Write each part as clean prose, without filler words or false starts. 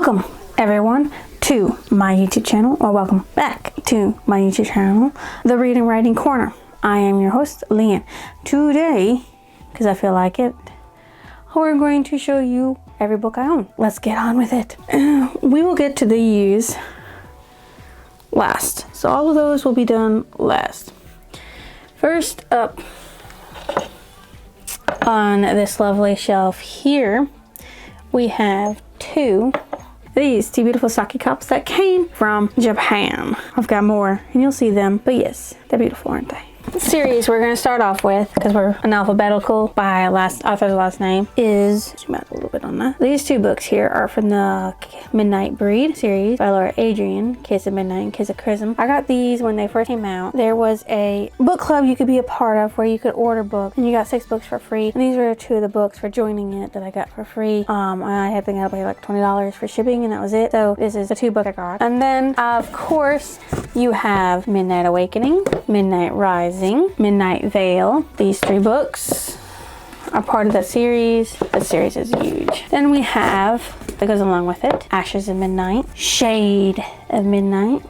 Welcome everyone to my YouTube channel, or welcome back to my YouTube channel, The Reading Writing Corner. I am your host, Leanne. Today, because I feel like it, we're going to show you every book I own. Let's get on with it. We will get to these last. So all of those will be done last. First up on this lovely shelf here, we have these two beautiful sake cups that came from Japan. I've got more and you'll see them, but yes, they're beautiful, aren't they? The series we're going to start off with, because we're in alphabetical by author's last name, is, zoom out a little bit on that. These two books here are from the Midnight Breed series by Laura Adrian, Kiss of Midnight and Kiss of Chrism. I got these when they first came out. There was a book club you could be a part of where you could order books and you got 6 books for free. And these were 2 of the books for joining it that I got for free. I had to pay like $20 for shipping and that was it. So this is the 2 books I got. And then of course you have Midnight Awakening, Midnight Rising, Midnight Veil. These 3 books are part of the series. The series is huge. Then we have, that goes along with it, Ashes of Midnight, Shade of Midnight,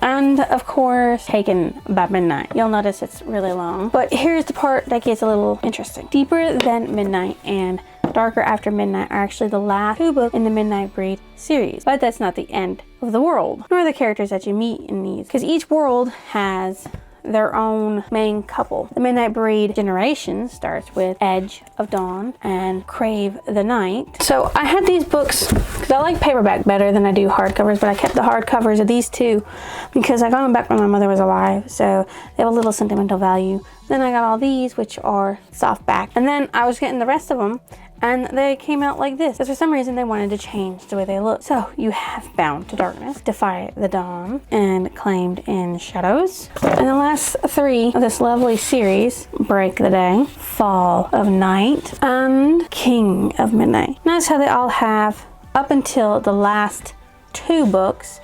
and of course, Taken by Midnight. You'll notice it's really long. But here's the part that gets a little interesting. Deeper Than Midnight and Darker After Midnight are actually the last 2 books in the Midnight Breed series. But that's not the end of the world, nor the characters that you meet in these. Because each world has their own main couple. The Midnight Breed generation starts with Edge of Dawn and Crave the Night. So I had these books because I like paperback better than I do hardcovers, but I kept the hardcovers of these 2 because I got them back when my mother was alive, so they have a little sentimental value. Then I got all these, which are softback, and then I was getting the rest of them and they came out like this because for some reason they wanted to change the way they look. So you have Bound to Darkness, Defy the Dawn, and Claimed in Shadows. And the last 3 of this lovely series, Break the Day, Fall of Night, and King of Midnight. Notice how they all have, up until the last 2 books,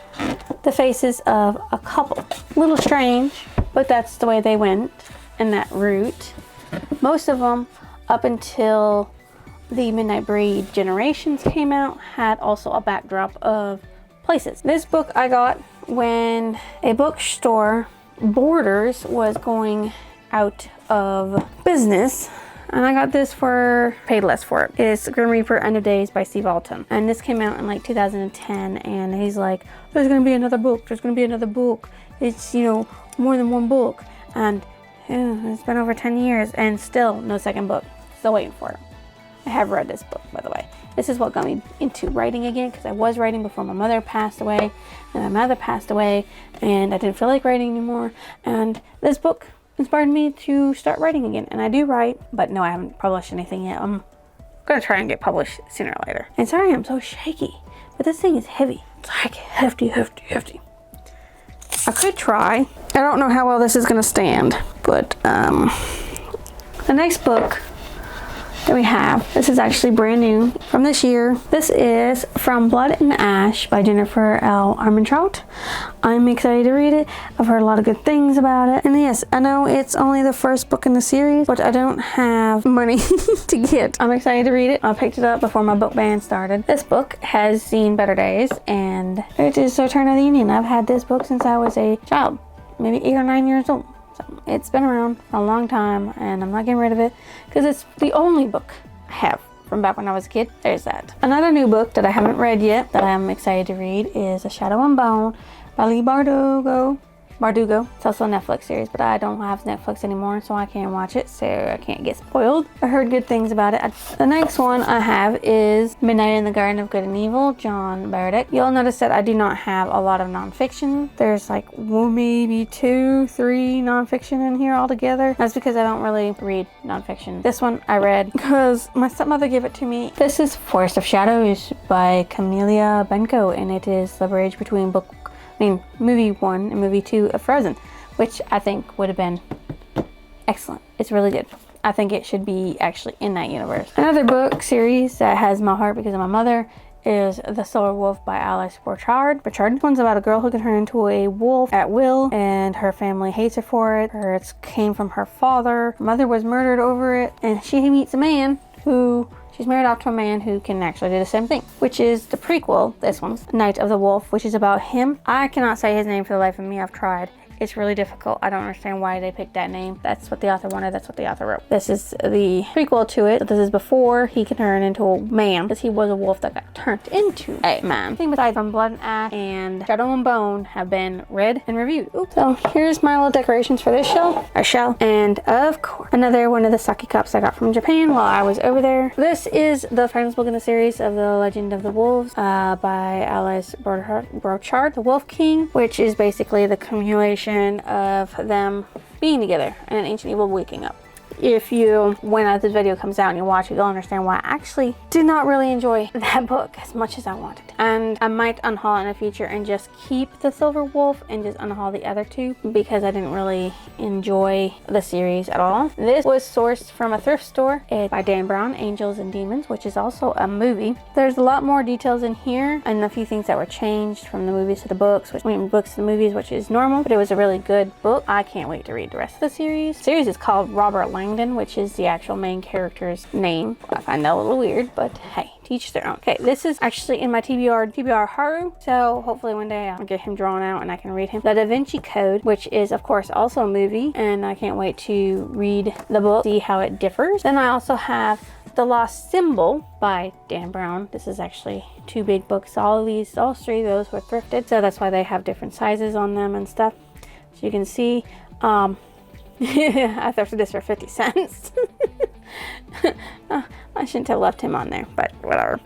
the faces of a couple. A little strange, but that's the way they went in that route. Most of them, up until the Midnight Breed generations came out, had also a backdrop of places. This book I got when a bookstore, Borders, was going out of business, and I got this for, paid less for it. It's Grim Reaper End of Days by Steve Alton, and this came out in like 2010, and he's like, there's gonna be another book, there's gonna be another book. It's, you know, more than 1 book, and it's been over 10 years and still no second book. Still waiting for it. I have read this book, by the way. This is what got me into writing again, because I was writing before my mother passed away, and my mother passed away, and I didn't feel like writing anymore. And this book inspired me to start writing again. And I do write, but no, I haven't published anything yet. I'm gonna try and get published sooner or later. And sorry I'm so shaky, but this thing is heavy. It's like hefty. I could try. I don't know how well this is gonna stand, but the next book that we have, this is actually brand new from this year. This is From Blood and Ash by Jennifer L. Armentrout. I'm excited to read it. I've heard a lot of good things about it. And yes, I know it's only the first book in the series, but I don't have money to get. I'm excited to read it. I picked it up before my book ban started. This book has seen better days, and it is Return of the Union. I've had this book since I was a child, maybe 8 or 9 years old. It's been around for a long time, and I'm not getting rid of it because it's the only book I have from back when I was a kid. There's that. Another new book that I haven't read yet that I'm excited to read is A Shadow and Bone by Lee Bardugo. It's also a Netflix series, but I don't have Netflix anymore, so I can't watch it, so I can't get spoiled. I heard good things about it. The next one I have is Midnight in the Garden of Good and Evil, John Baratek. You'll notice that I do not have a lot of nonfiction. There's like maybe 2, 3 nonfiction in here altogether. That's because I don't really read nonfiction. This one I read because my stepmother gave it to me. This is Forest of Shadows by Camelia Benko, and it is the bridge between movie 1 and movie 2 of Frozen, which I think would have been excellent. It's really good. I think it should be actually in that universe. Another book series that has my heart because of my mother is The Solar Wolf by Alice Borchard. This one's about a girl who can turn into a wolf at will, and her family hates her for it. It came from her father. Her mother was murdered over it, and she meets a man who she's married off to a man who can actually do the same thing, which is the prequel. This one's Night of the Wolf, which is about him. I cannot say his name for the life of me. I've tried. It's really difficult. I don't understand why they picked that name. That's what the author wanted. That's what the author wrote. This is the prequel to it. This is before he can turn into a man, because he was a wolf that got turned into a man. Things besides from Blood and Ash and Shadow and Bone have been read and reviewed. Oops. So here's my little decorations for this shell. And of course, another one of the sake cups I got from Japan while I was over there. This is the final book in the series of The Legend of the Wolves by Alice Brochard, The Wolf King, which is basically the accumulation of them being together and an ancient evil waking up. If you, when this video comes out and you watch it, you'll understand why I actually did not really enjoy that book as much as I wanted. And I might unhaul it in the future and just keep the Silver Wolf and just unhaul the other two, because I didn't really enjoy the series at all. This was sourced from a thrift store. It's by Dan Brown, Angels and Demons, which is also a movie. There's a lot more details in here and a few things that were changed from the movies to the books, books to the movies, which is normal, but it was a really good book. I can't wait to read the rest of the series. The series is called Robert Langdon, which is the actual main character's name. I find that a little weird, but hey, teach their own. Okay, this is actually in my TBR Haru, so hopefully one day I'll get him drawn out and I can read him. The Da Vinci Code, which is of course also a movie, and I can't wait to read the book, see how it differs. Then I also have The Lost Symbol by Dan Brown. This is actually 2 big books. All 3 of those were thrifted, so that's why they have different sizes on them and stuff. So you can see, I thrifted this for 50 cents. I shouldn't have left him on there, but whatever.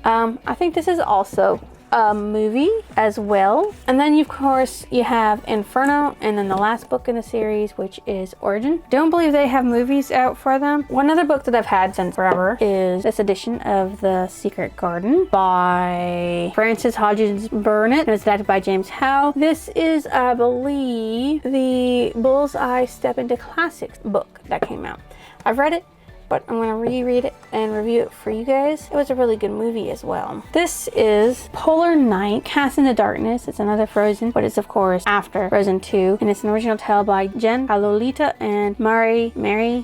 I think this is also a movie as well. And then of course you have Inferno, and then the last book in the series, which is Origin. Don't believe they have movies out for them. One other book that I've had since forever is this edition of The Secret Garden by Frances Hodgins Burnett, and it's adapted by James Howe. This is, I believe, the Bullseye Step Into Classics book that came out. I've read it, but I'm going to reread it and review it for you guys. It was a really good movie as well. This is Polar Night, Cast into Darkness. It's another Frozen, but it's of course after Frozen 2. And it's an original tale by Jen Palolita and Mary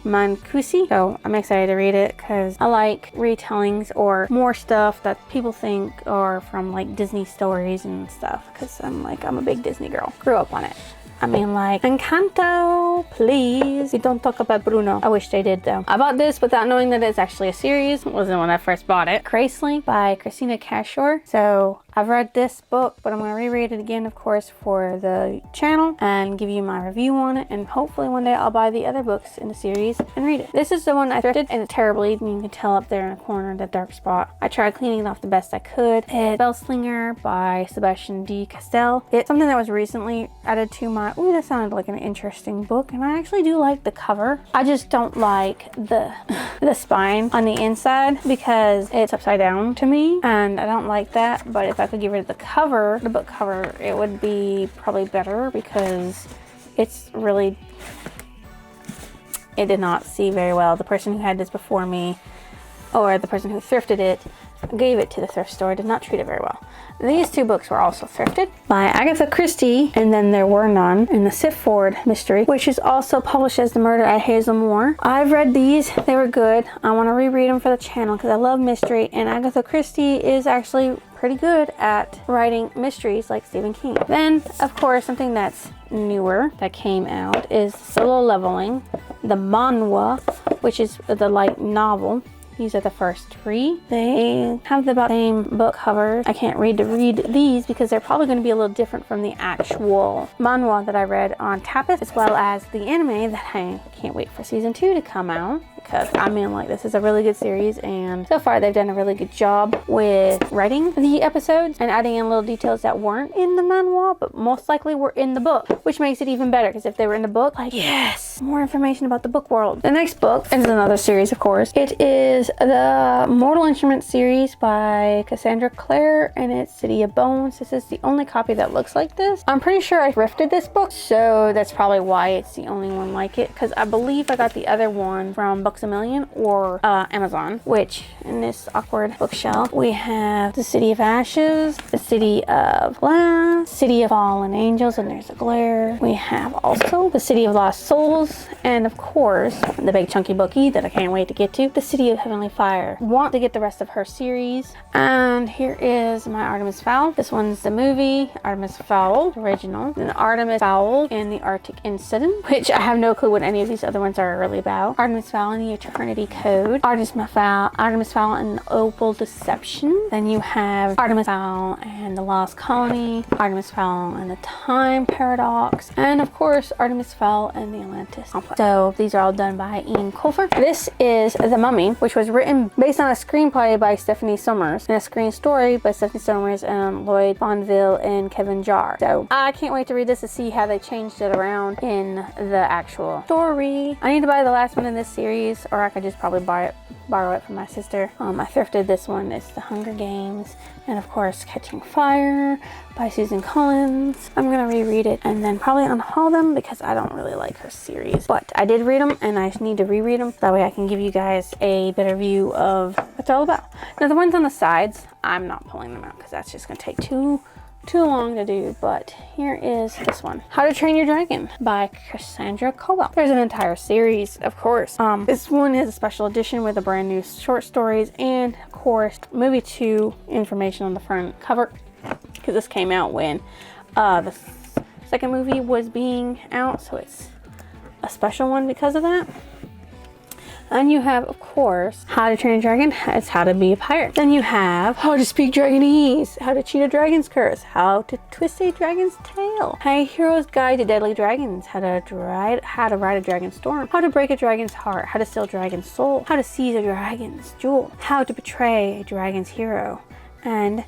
Mancusi. So I'm excited to read it because I like retellings or more stuff that people think are from like Disney stories and stuff. Because I'm a big Disney girl. Grew up on it. I mean, like, Encanto, please. You don't talk about Bruno. I wish they did, though. I bought this without knowing that it's actually a series. It wasn't when I first bought it. Gracelink by Christina Cashore. So I've read this book, but I'm going to reread it again, of course, for the channel and give you my review on it. And hopefully one day I'll buy the other books in the series and read it. This is the one I thrifted, and it's terribly. You can tell up there in the corner, the dark spot. I tried cleaning it off the best I could. It's Spellslinger by Sebastian D. Castell. It's something that was recently added to my... Ooh, that sounded like an interesting book, and I actually do like the cover. I just don't like the spine on the inside because it's upside down to me, and I don't like that. But if I could get rid of the cover, the book cover, it would be probably better because it's really... It did not see very well. The person who had this before me, or the person who thrifted it, gave it to the thrift store, did not treat it very well. These 2 books were also thrifted by Agatha Christie, and then There Were None, and the Siford mystery, which is also published as The Murder at Hazel Moor. I've read these. They were good. I want to reread them for the channel because I love mystery, and Agatha Christie is actually pretty good at writing mysteries like Stephen King. Then, of course, something that's newer that came out is Solo Leveling, the manhwa, which is the light novel. These are the first 3. They have about the same book covers. I can't read these because they're probably going to be a little different from the actual manhwa that I read on Tapas, as well as the anime that I can't wait for season 2 to come out. Because I mean, like, this is a really good series, and so far they've done a really good job with writing the episodes and adding in little details that weren't in the manhwa, but most likely were in the book, which makes it even better. Because if they were in the book, like, yes, more information about the book world. The next book is another series, of course. It is the Mortal Instruments series by Cassandra Clare, and it's City of Bones. This is the only copy that looks like this. I'm pretty sure I thrifted this book, so that's probably why it's the only one like it. Because I believe I got the other one from Books A Million or Amazon, which in this awkward bookshelf we have The City of Ashes, The City of Glass, City of Fallen Angels, and there's a glare. We have also The City of Lost Souls, and of course the big chunky bookie that I can't wait to get to, The City of Heavenly Fire. Want to get the rest of her series. And here is my Artemis Fowl. This one's the movie Artemis Fowl original, and Artemis Fowl in the Arctic Incident, which I have no clue what any of these other ones are really about. Artemis Fowl in the Eternity Code, Artemis Fowl and the Opal Deception. Then you have Artemis Fowl and the Lost Colony, Artemis Fowl and the Time Paradox, and of course Artemis Fowl and the Atlantis Complex. So these are all done by Ian Colfer. This is The Mummy, which was written based on a screenplay by Stephanie Sommers and a screen story by Stephanie Sommers and Lloyd Bonville and Kevin Jarre. So I can't wait to read this to see how they changed it around in the actual story. I need to buy the last one in this series, or I could just probably borrow it from my sister. I thrifted this one. It's The Hunger Games, and of course Catching Fire by Susan Collins. I'm gonna reread it and then probably unhaul them because I don't really like her series, but I did read them and I need to reread them. That way I can give you guys a better view of what it's all about. Now the ones on the sides, I'm not pulling them out because that's just gonna take too long to do, but here is this one, How to Train Your Dragon by Cassandra Cobell. There's an entire series, of course. This one is a special edition with a brand new short stories and of course movie 2 information on the front cover, because this came out when the second movie was being out, so it's a special one because of that. And you have, of course, How to Train a Dragon. It's how to be a pirate. Then you have How to Speak Dragonese, How to Cheat a Dragon's Curse, How to Twist a Dragon's Tail, A Hero's Guide to Deadly Dragons, How to Ride a Dragon's Storm, How to Break a Dragon's Heart, How to Steal a Dragon's Soul, How to Seize a Dragon's Jewel, How to Betray a Dragon's Hero, and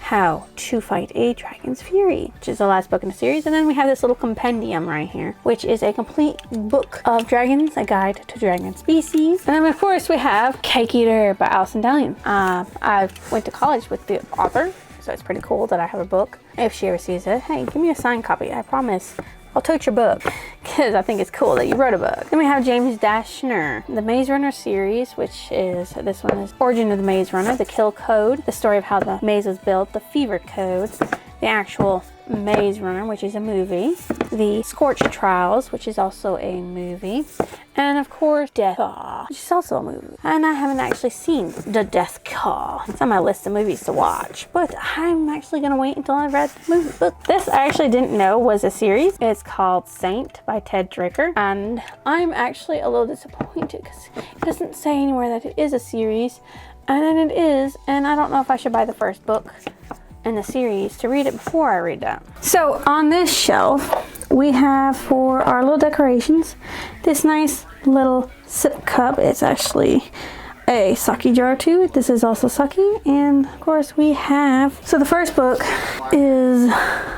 How to Fight a Dragon's Fury, which is the last book in the series. And then we have this little compendium right here, which is a complete book of dragons, a guide to dragon species. And then of course we have Cake Eater by Alison Dallian. I went to college with the author, so it's pretty cool that I have a book. If she ever sees it, hey, give me a signed copy. I promise I'll tote your book, because I think it's cool that you wrote a book. Then we have James Dashner, the Maze Runner series, which is, this one is Origin of the Maze Runner, The Kill Code, the story of how the maze was built, the Fever Code, the actual Maze Runner, which is a movie, the Scorch Trials, which is also a movie, and of course Death Claw, which is also a movie. And I haven't actually seen the Death Claw. It's on my list of movies to watch, but I'm actually gonna wait until I've read the movie book. This I actually didn't know was a series. It's called Saint by Ted Draker, and I'm actually a little disappointed because it doesn't say anywhere that it is a series, and then it is, and I don't know if I should buy the first book in the series to read it before I read that. So on this shelf we have, for our little decorations, this nice little sip cup. It's actually a sake jar too. This is also sake. And of course we have, so the first book is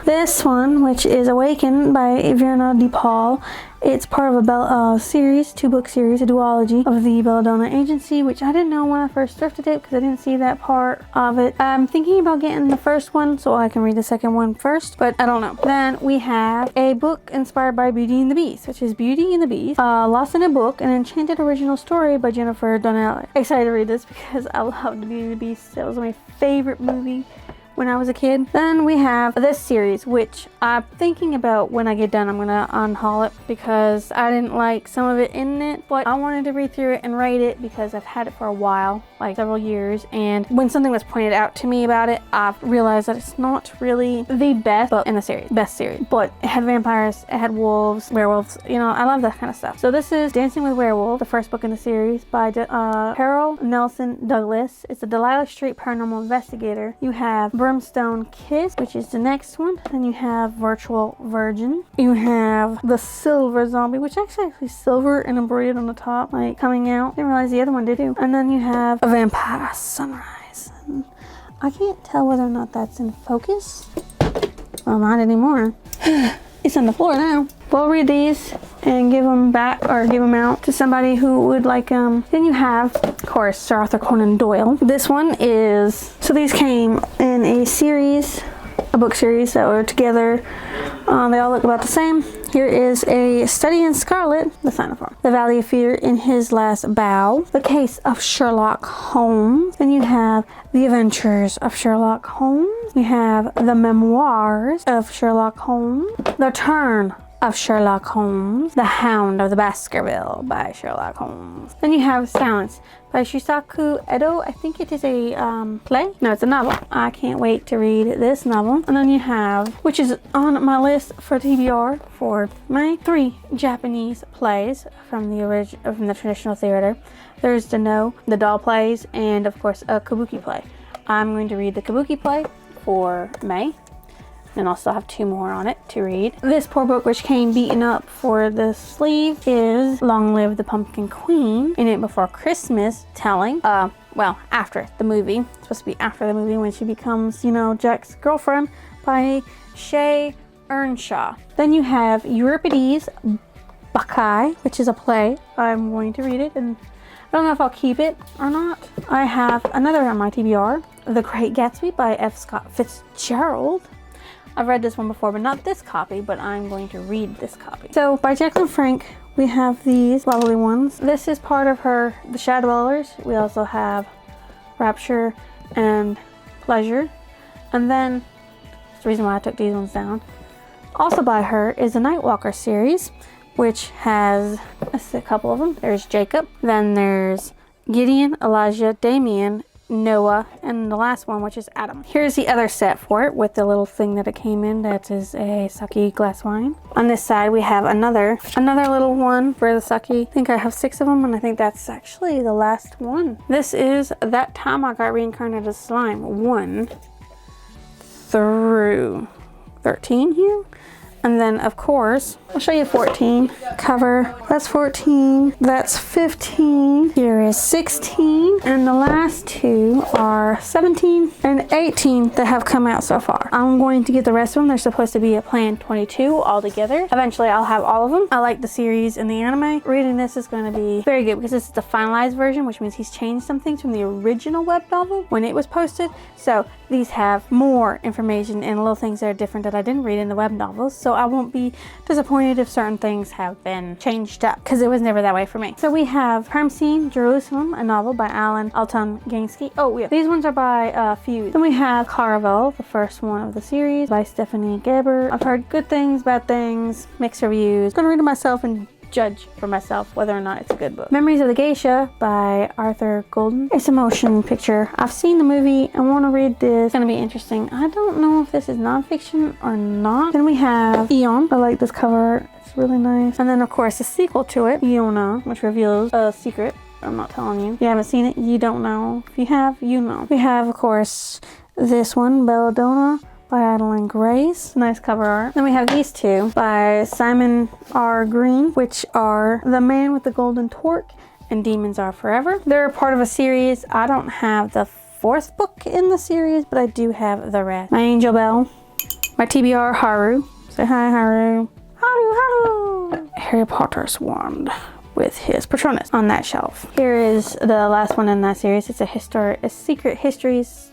this one, which is Awaken by Verna DePaul. It's part of a series, 2-book series, a duology of the Belladonna Agency, which I didn't know when I first thrifted it because I didn't see that part of it. I'm thinking about getting the first one so I can read the second one first, but I don't know. Then we have a book inspired by Beauty and the Beast, which is Beauty and the Beast, Lost in a Book, an enchanted original story by Jennifer Donnelly. Excited to read this because I loved Beauty and the Beast. That was my favorite movie when I was a kid. Then we have this series, which I'm thinking about when I get done, I'm gonna unhaul it because I didn't like some of it in it, but I wanted to read through it and rate it because I've had it for a while, like several years, and when something was pointed out to me about it, I've realized that it's not really the best book in the series, but it had vampires, it had wolves, werewolves, you know, I love that kind of stuff. So this is Dancing with Werewolves, the first book in the series by Carol Nelson Douglas. It's a Delilah Street paranormal investigator. You have Brimstone Kiss, which is the next one. Then you have Virtual Virgin. You have The Silver Zombie, which actually silver and embroidered on the top, like coming out. Didn't realize the other one did too. And then you have A Vampire Sunrise. And I can't tell whether or not that's in focus. Well, not anymore. It's on the floor now. We'll read these and give them back or give them out to somebody who would like them. Then you have, of course, Sir Arthur Conan Doyle. This one is, so these came in a series a book series that are together. They all look about the same. Here is A Study in Scarlet, the Sign of Farm, The Valley of Fear in His Last Bow, The Case of Sherlock Holmes. Then you have The Adventures of Sherlock Holmes. You have The Memoirs of Sherlock Holmes, The Turn of Sherlock Holmes, The Hound of the Baskerville by Sherlock Holmes. Then you have Silence by Shusaku Edo. I think it is a play. No, it's a novel. I can't wait to read this novel. And then you have, which is on my list for TBR, for my 3 Japanese plays from the traditional theater. There's the No, the doll plays, and of course a kabuki play. I'm going to read the kabuki play for May. And I'll still have 2 more on it to read. This poor book, which came beaten up for the sleeve, is Long Live the Pumpkin Queen, In It Before Christmas, telling, well, after the movie. It's supposed to be after the movie when she becomes, you know, Jack's girlfriend, by Shay Earnshaw. Then you have Euripides Bacchae, which is a play. I'm going to read it, and I don't know if I'll keep it or not. I have another on my TBR, The Great Gatsby by F. Scott Fitzgerald. I've read this one before, but not this copy, but I'm going to read this copy. So by Jacqueline Frank, we have these lovely ones. This is part of her The Shadow Dwellers. We also have Rapture and Pleasure. And then, that's the reason why I took these ones down. Also by her is the Nightwalker series, which has a couple of them. There's Jacob, then there's Gideon, Elijah, Damien, Noah, and the last one, which is Adam. Here's the other set for it with the little thing that it came in. That is a sake glass wine. On this side we have another little one for the sake. I think I have 6 of them, and I think that's actually the last one. This is That Time I Got Reincarnated as Slime 1 through 13 here. And then, of course, I'll show you 14 cover. That's 14. That's 15. Here is 16. And the last 2 are 17 and 18 that have come out so far. I'm going to get the rest of them. They're supposed to be a planned 22 altogether. Eventually, I'll have all of them. I like the series and the anime. Reading this is going to be very good because this is the finalized version, which means he's changed some things from the original web novel when it was posted. So these have more information and little things that are different that I didn't read in the web novels. So I won't be disappointed if certain things have been changed up, because it was never that way for me. So we have Crime Scene Jerusalem, a novel by Alan Alton Gansky. Oh yeah, these ones are by Fuse. Then we have Caravel, the first one of the series by Stephanie Geber. I've heard good things, bad things, mixed reviews. I'm gonna read it myself and judge for myself whether or not it's a good book. Memories of the Geisha by Arthur Golden. It's a motion picture. I've seen the movie. I want to read this. It's going to be interesting. I don't know if this is nonfiction or not. Then we have Eon. I like this cover. It's really nice. And then of course the sequel to it, Iona, which reveals a secret. I'm not telling you. If you haven't seen it, you don't know. If you have, you know. We have, of course, this one, Belladonna by Adeline Grace. Nice cover art. Then we have these 2 by Simon R. Green, which are The Man with the Golden Torque and Demons Are Forever. They're part of a series. I don't have the 4th book in the series, but I do have the rest. My Angel Bell, my TBR Haru. Say hi, Haru. Haru, Haru. Harry Potter's wand with his Patronus on that shelf. Here is the last one in that series. It's a Secret Histories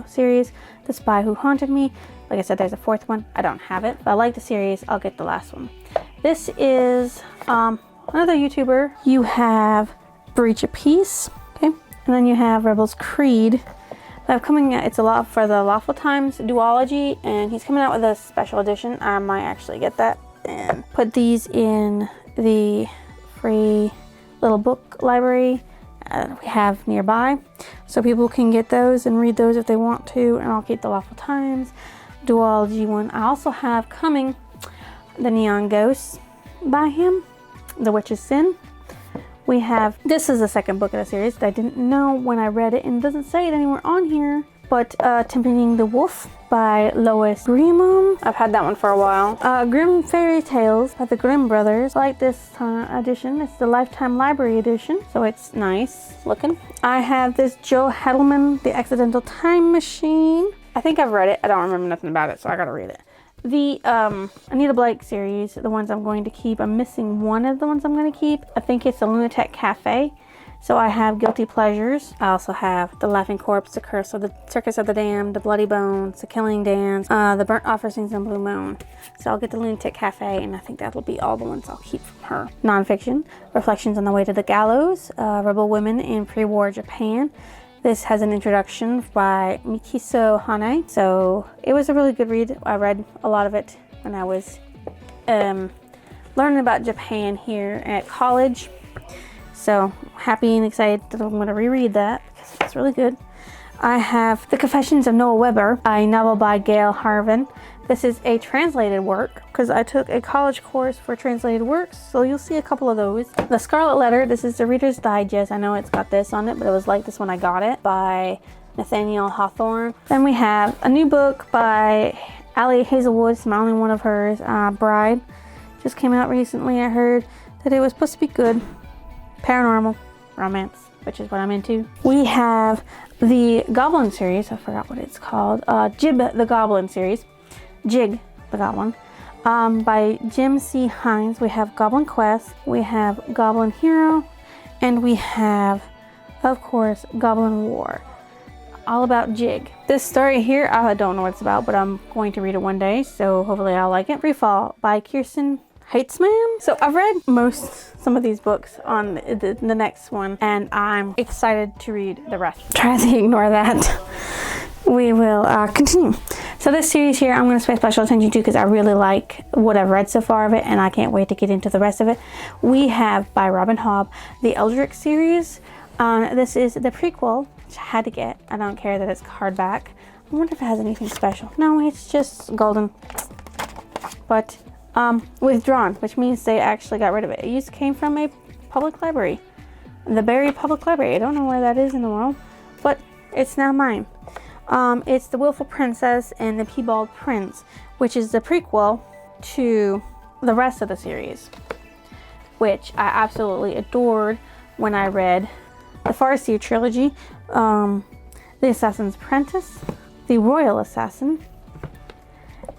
series. The Spy Who Haunted Me. Like I said, there's a 4th one. I don't have it, but I like the series. I'll get the last one. This is another YouTuber. You have Breach of Peace, okay, and then you have Rebels Creed. That's coming out. It's a lot for the Lawful Times duology, and he's coming out with a special edition. I might actually get that and put these in the free little book library we have nearby, so people can get those and read those if they want to. And I'll keep the Lawful Times duology one. I also have coming the Neon Ghosts by him, The Witch's Sin. We have, this is the 2nd book of the series that I didn't know when I read it, and it doesn't say it anywhere on here, but Tempting the Wolf by Lois Grimom. I've had that one for a while. Grimm Fairy Tales by the Grimm Brothers. I like this edition. It's the Lifetime Library edition, so it's nice looking. I have this Joe Hedelman, The Accidental Time Machine. I think I've read it. I don't remember nothing about it, so I gotta read it. The Anita Blake series, the ones I'm going to keep. I'm missing one of the ones I'm going to keep. I think it's the Lunatic Cafe. So I have Guilty Pleasures. I also have The Laughing Corpse, The Curse of the Circus of the Damned, The Bloody Bones, The Killing Dance, The Burnt Offerings and Blue Moon. So I'll get The Lunatic Cafe, and I think that'll be all the ones I'll keep from her. Nonfiction, Reflections on the Way to the Gallows, Rebel Women in Pre-War Japan. This has an introduction by Mikiso Hane. So it was a really good read. I read a lot of it when I was learning about Japan here at college. So happy and excited that I'm going to reread that because it's really good. I have The Confessions of Noah Webber, a novel by Gail Harvin. This is a translated work because I took a college course for translated works, so you'll see a couple of those. The Scarlet Letter, this is the Reader's Digest. I know it's got this on it, but it was like this when I got it, by Nathaniel Hawthorne. Then we have a new book by Allie Hazelwood. It's my only one of hers, Bride. Just came out recently. I heard that it was supposed to be good. Paranormal romance, which is what I'm into. We have the Goblin series. I forgot what it's called. Jib the Goblin series. Jig the Goblin. By Jim C. Hines. We have Goblin Quest. We have Goblin Hero. And we have, of course, Goblin War. All about Jig. This story here, I don't know what it's about, but I'm going to read it one day, so hopefully I'll like it. Freefall by Kirsten Heitzman. So I've read some of these books on the next one, and I'm excited to read the rest. Try to ignore that. We will continue. So this series here, I'm going to pay special attention to because I really like what I've read so far of it, and I can't wait to get into the rest of it. We have, by Robin Hobb, the Eldritch series. This is the prequel, which I had to get. I don't care that it's hardback. I wonder if it has anything special. No, it's just golden. But withdrawn, which means they actually got rid of it. It came from a public library, the Barry Public Library. I don't know where that is in the world, but it's now mine. It's The Willful Princess and the Piebald Prince, which is the prequel to the rest of the series, which I absolutely adored when I read the Farseer trilogy, The Assassin's Apprentice, The Royal Assassin,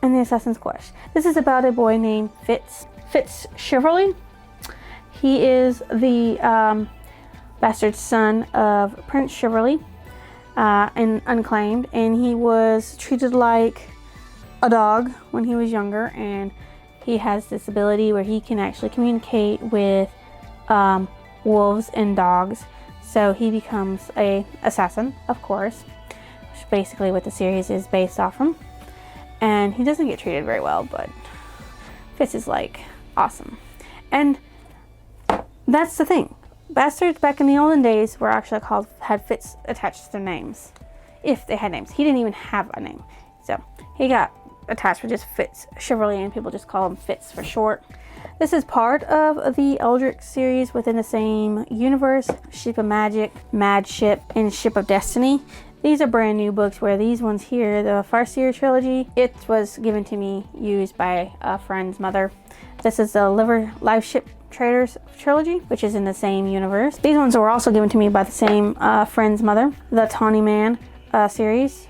and The Assassin's Quest. This is about a boy named Fitz Chivalry. He is the bastard son of Prince Chivalry and Unclaimed, and he was treated like a dog when he was younger, and he has this ability where he can actually communicate with wolves and dogs. So he becomes a assassin, of course, which is basically what the series is based off from. And he doesn't get treated very well, but Fitz is like awesome. And that's the thing. Bastards back in the olden days were actually had Fitz attached to their names. If they had names. He didn't even have a name. So he got attached with just Fitz Chivalry, and people just call him Fitz for short. This is part of the Eldritch series within the same universe. Ship of Magic, Mad Ship, and Ship of Destiny. These are brand new books, where these ones here, the Farseer trilogy, it was given to me, used by a friend's mother. This is the Live Ship Traders trilogy, which is in the same universe. These ones were also given to me by the same friend's mother. The Tawny Man series,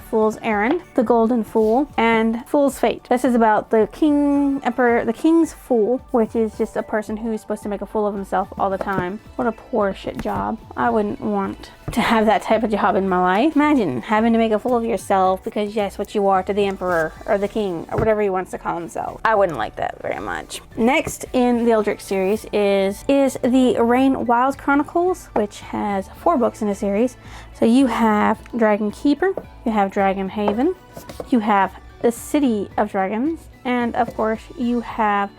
Fool's Errand, The Golden Fool, and Fool's Fate. This is about the King's Fool, which is just a person who's supposed to make a fool of himself all the time. What a poor shit job. I wouldn't want to have that type of job in my life. Imagine having to make a fool of yourself because that's what you are to the emperor or the king or whatever he wants to call himself. I wouldn't like that very much. Next in the Eldritch series is the Rain Wild Chronicles, which has 4 books in the series. So you have Dragon Keeper, you have Dragon Haven, you have the City of Dragons, and of course you have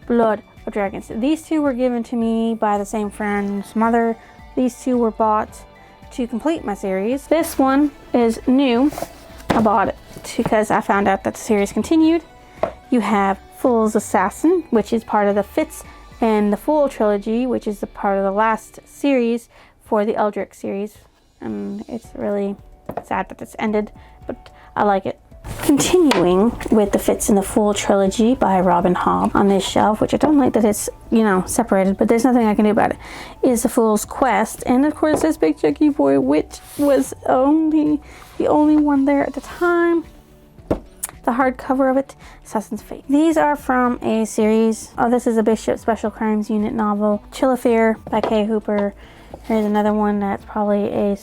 Blood of Dragons. These 2 were given to me by the same friend's mother. These 2 were bought to complete my series. This one is new. I bought it because I found out that the series continued. You have Fool's Assassin, which is part of the Fitz and the Fool trilogy, which is the part of the last series for the Eldritch series. And it's really sad that it's ended, but I like it. Continuing with the Fitz and the Fool trilogy by Robin Hobb on this shelf, which I don't like that it's, separated, but there's nothing I can do about it, is The Fool's Quest. And of course this big chunky boy, which was the only one there at the time. The the hardcover of it, Assassin's Fate. These are from a series. Oh, this is a Bishop Special Crimes Unit novel, Chill Affair by Kay Hooper. Here's another one that's probably a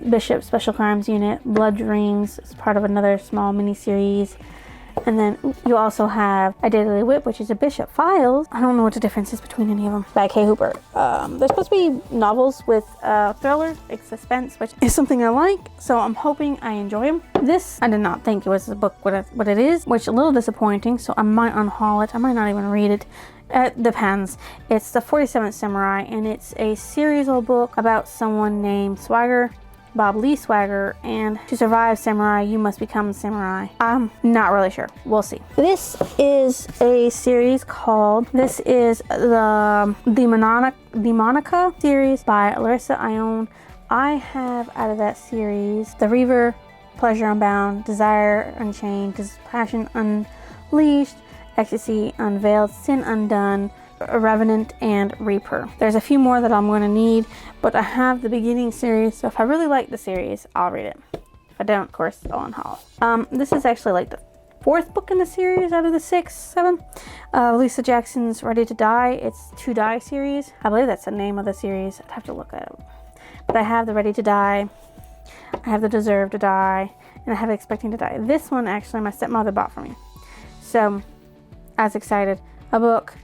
Bishop Special Crimes Unit, Blood Dreams. It's part of another small mini-series. And then you also have A Daily Whip, which is a Bishop Files. I don't know what the difference is between any of them. By Kay Hooper. They're supposed to be novels with thriller, like suspense, which is something I like. So I'm hoping I enjoy them. This, I did not think it was a book what it is, which is a little disappointing. So I might unhaul it. I might not even read it. It depends. It's the 47th Samurai, and it's a serial book about someone named Swagger. Bob Lee Swagger, and to survive samurai, you must become samurai. I'm not really sure. We'll see. This is a series called, this is the Demonica series by Larissa Ione. I have out of that series The Reaver, Pleasure Unbound, Desire Unchained, Passion Unleashed, Ecstasy Unveiled, Sin Undone, Revenant, and Reaper. There's a few more that I'm going to need, but I have the beginning series, so if I really like the series, I'll read it. If I don't, of course, I'll unhaul. This is actually like the 4th book in the series out of the 6, 7. Lisa Jackson's Ready to Die. It's To Die series. I believe that's the name of the series. I'd have to look at it. But I have the Ready to Die, I have the Deserve to Die, and I have Expecting to Die. This one, actually, my stepmother bought for me. So, I was excited. A book.